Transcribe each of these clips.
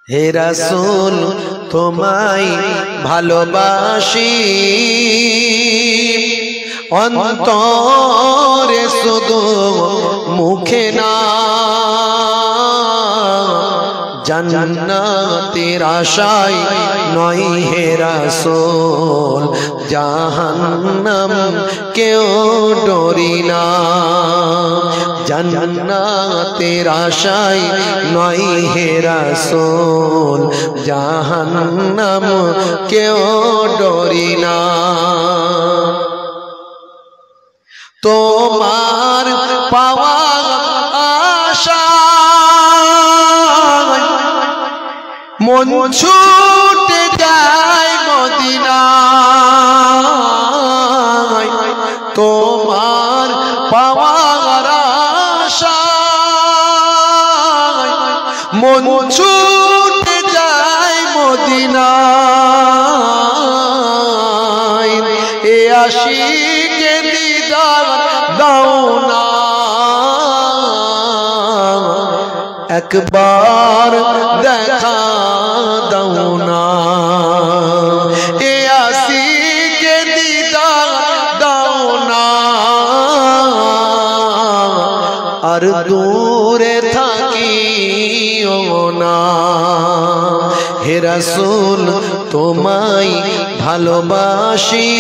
হে রাসূল তোমায় ভালোবাসি অন্তরে শুধু মুখে না, জান্নাতের আশায় নয় হে রাসূল, জাহান্নাম কেউ ডরি না। জান্নাতের আশায় নয় হে রাসূল, জাহান্নাম কেউ ডরি না। তোমার পাওয়ার আশায় মন ছুটে যায় মদিনায়, তোমার পাওয়ার আশায় মন ছুটে যায় মদিনায়। এ আশিকে দিদার দাও না, একবার দেখা দাও না। এ আশিকে দিদার দাও না, আর দূরে থাকিও না। হে রাসূল তোমায় ভালোবাসি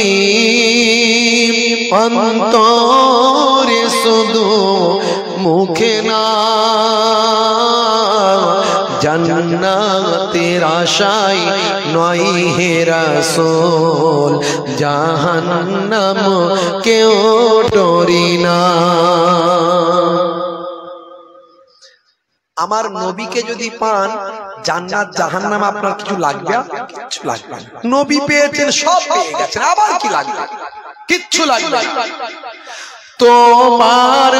অন্তরে শুধু মুখে না, জান্নাতের আশায় নয় হে রাসূল, জাহান্নাম কেউ ডরি না। আমার নবীকে যদি পান, জান্নাত জাহান্নাম আপনার কিছু লাগবে? কিছু লাগবে না। নবী পেয়েছেন, সব পেয়ে গেছেন, আবার কি লাগবে? কিচ্ছু লাগবে না। তোমার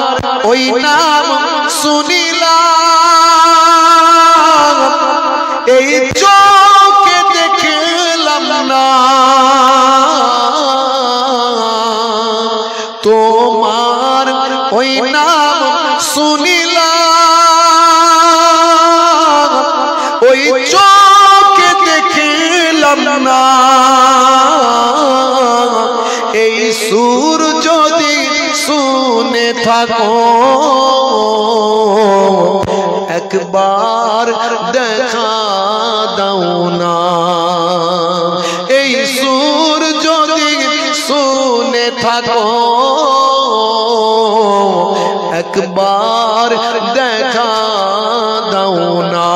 ওই নাম শুনিলাম, এই চোখে দেখলাম না, তোমার ওই নাম শুনিলাম, ওই চোখে দেখলাম না। এই সুর যদি শুনে থাকো, একবার দেখা দাও না। এই সুর যদি শুনে থাকো, একবার দেখা দাও না।